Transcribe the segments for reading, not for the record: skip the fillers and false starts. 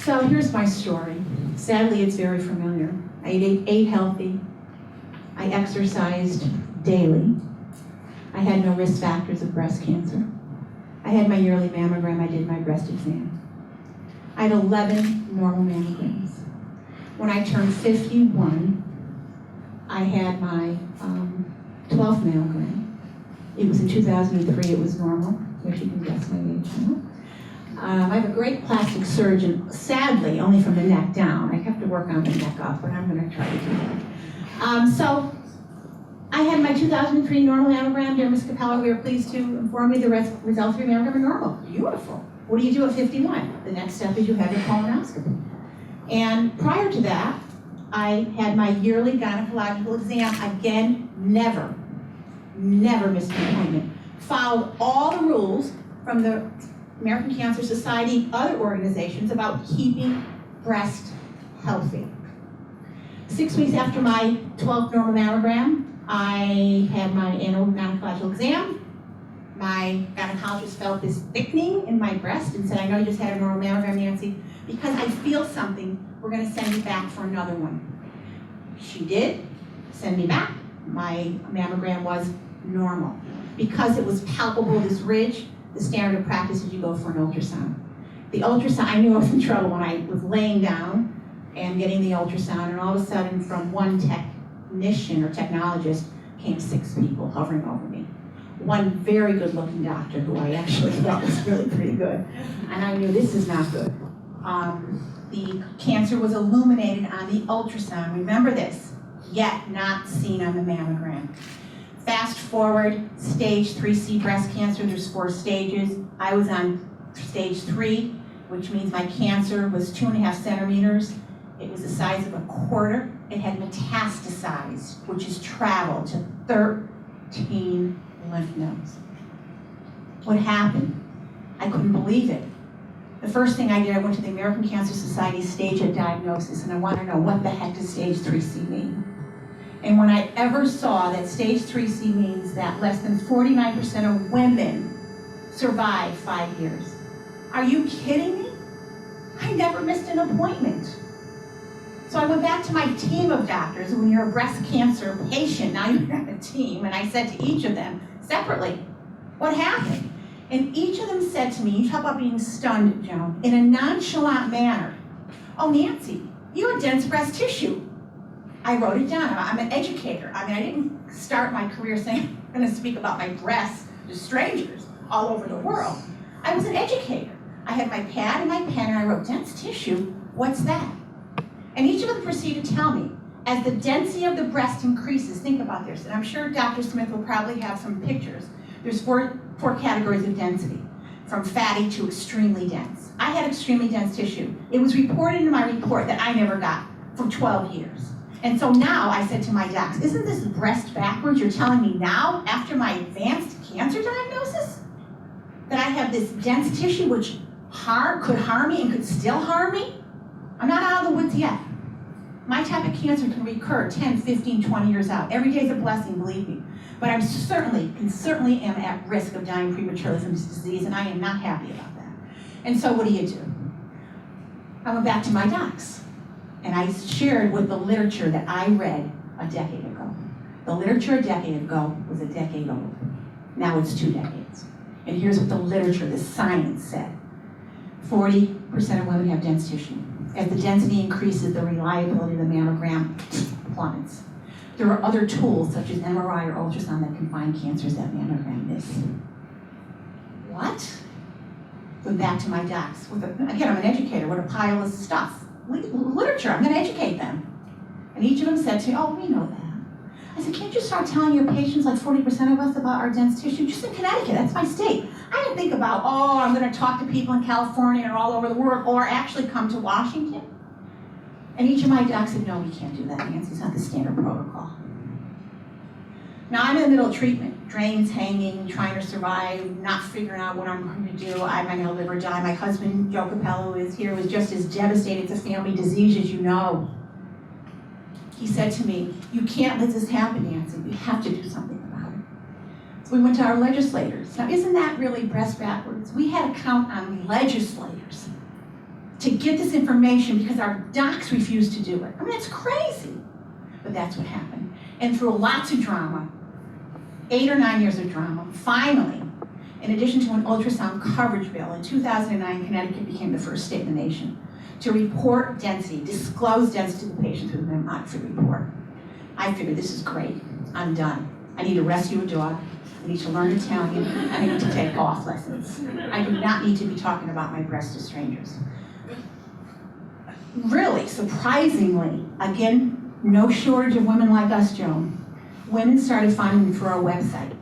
So here's my story. Sadly, it's very familiar. I ate healthy. I exercised daily. I had no risk factors of breast cancer. I had my yearly mammogram. I did my breast exam. I had 11 normal mammograms. When I turned 51, I had my 12th mammogram. It was in 2003. It was normal. So if you can guess my age now. I have a great plastic surgeon, sadly, only from the neck down. I have to work on the neck up, but I'm going to try to do that. So I had my 2003 normal mammogram. Dear Ms. Cappello, we are pleased to inform you the results of your mammogram are normal. Beautiful. What do you do at 51? The next step is you have your colonoscopy. And prior to that, I had my yearly gynecological exam. Again, never missed an appointment. Followed all the rules from the American Cancer Society, other organizations about keeping breast healthy. 6 weeks after my 12th normal mammogram, I had my annual gynecological exam. My gynecologist felt this thickening in my breast and said, I know you just had a normal mammogram, Nancy. Because I feel something, we're going to send you back for another one. She did send me back. My mammogram was normal. Because it was palpable, this ridge, the standard of practice is you go for an ultrasound. The ultrasound, I knew I was in trouble when I was laying down and getting the ultrasound, and all of a sudden from one technician or technologist came 6 people hovering over me. One very good looking doctor who I actually thought was really pretty good. And I knew this is not good. The cancer was illuminated on the ultrasound. Remember this, yet not seen on the mammogram. Fast forward, stage 3C breast cancer, there's 4 stages. I was on stage 3, which means my cancer was 2.5 centimeters. It was the size of a quarter. It had metastasized, which has traveled to 13 lymph nodes. What happened? I couldn't believe it. The first thing I did, I went to the American Cancer Society stage of diagnosis, and I want to know what the heck does stage 3C mean? And when I ever saw that stage 3C means that less than 49% of women survive 5 years. Are you kidding me? I never missed an appointment. So I went back to my team of doctors. When you're a breast cancer patient, now you're on a team, and I said to each of them separately, what happened? And each of them said to me, you talk about being stunned, Joan, in a nonchalant manner. Oh, Nancy, you have dense breast tissue. I wrote it down. I'm an educator. I mean, I didn't start my career saying I'm going to speak about my breasts to strangers all over the world. I was an educator. I had my pad and my pen, and I wrote, dense tissue, what's that? And each of them proceeded to tell me, as the density of the breast increases, think about this, and I'm sure Dr. Smith will probably have some pictures. There's four categories of density, from fatty to extremely dense. I had extremely dense tissue. It was reported in my report that I never got for 12 years. And so now I said to my docs, isn't this breast backwards? You're telling me now, after my advanced cancer diagnosis, that I have this dense tissue which could harm me and could still harm me? I'm not out of the woods yet. My type of cancer can recur 10, 15, 20 years out. Every day is a blessing, believe me. But I certainly am at risk of dying prematurely from this disease, and I am not happy about that. And so what do? I went back to my docs, and I shared with the literature that I read a decade ago. The literature a decade ago was a decade old. Now it's 2 decades. And here's what the literature, the science said. 40% of women have dense tissue. As the density increases, the reliability of the mammogram plummets. There are other tools, such as MRI or ultrasound, that can find cancers that mammogram miss. What? Went back to my docs. Again, I'm an educator. What a pile of stuff. Literature, I'm going to educate them. And each of them said to me, oh, we know that. I said, can't you start telling your patients, like 40% of us, about our dense tissue? Just in Connecticut, that's my state. I didn't think about, oh, I'm going to talk to people in California or all over the world, or actually come to Washington. And each of my docs said, no, we can't do that, Nancy. It's not the standard protocol. Now, I'm in the middle of treatment. Drains hanging, trying to survive, not figuring out what I'm going to do. I'm going to live or die. My husband, Joe Cappello, is here, was just as devastated. It's a family disease, as you know. He said to me, you can't let this happen, Nancy. We have to do something about it. So we went to our legislators. Now, isn't that really breast backwards? We had to count on legislators to get this information because our docs refuse to do it. I mean, it's crazy. But that's what happened. And through lots of drama, 8 or 9 years of drama, finally, in addition to an ultrasound coverage bill, in 2009, Connecticut became the first state in the nation to report density, disclose density to the patients with an mammography report. I figured this is great. I'm done. I need to rescue a dog. I need to learn Italian. I need to take golf lessons. I do not need to be talking about my breast to strangers. Really, surprisingly, again, no shortage of women like us, Joan. Women started finding me through our website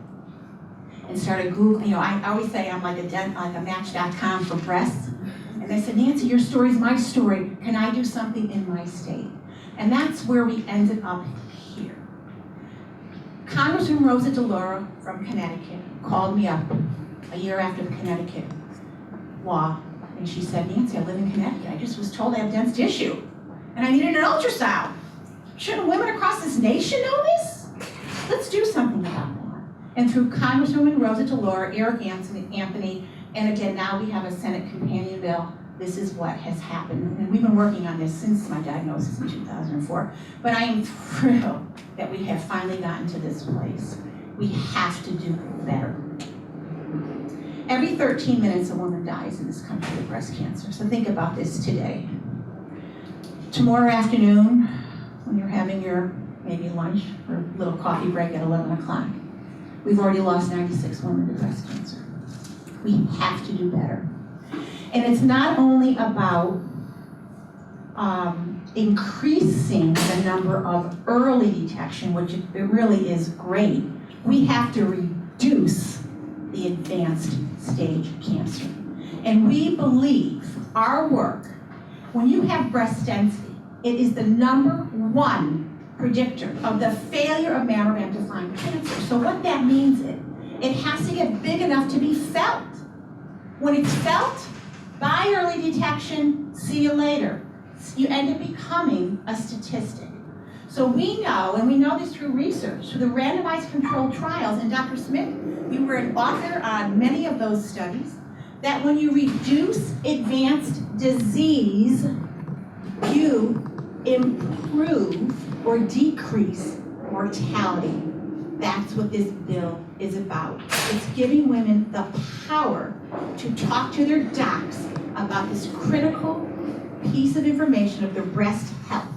and started Googling. You know, I always say I'm like a Match.com for breasts. And they said, Nancy, your story's my story. Can I do something in my state? And that's where we ended up here. Congresswoman Rosa DeLauro from Connecticut called me up a year after the Connecticut law, and she said, Nancy, I live in Connecticut. I just was told I have dense tissue, and I needed an ultrasound. Shouldn't women across this nation know this? Let's do something about that. And through Congresswoman Rosa DeLauro, Eric Anthony, and again, now we have a Senate companion bill. This is what has happened. And we've been working on this since my diagnosis in 2004. But I am thrilled that we have finally gotten to this place. We have to do better. Every 13 minutes, a woman dies in this country of breast cancer. So think about this today. Tomorrow afternoon, when you're having your maybe lunch or little coffee break at 11 o'clock, we've already lost 96 women to breast cancer. We have to do better. And it's not only about increasing the number of early detection, which it really is great. We have to reduce the advanced stage cancer. And we believe our work, when you have breast density, it is the #1 predictor of the failure of mammogram to find cancer. So what that means is, it has to get big enough to be felt. When it's felt, by early detection, see you later. You end up becoming a statistic. So we know, and we know this through research, through the randomized controlled trials, and Dr. Smith, you were an author on many of those studies, that when you reduce advanced disease, you improve or decrease mortality. That's what this bill is about. It's giving women the power to talk to their docs about this critical piece of information of their breast health.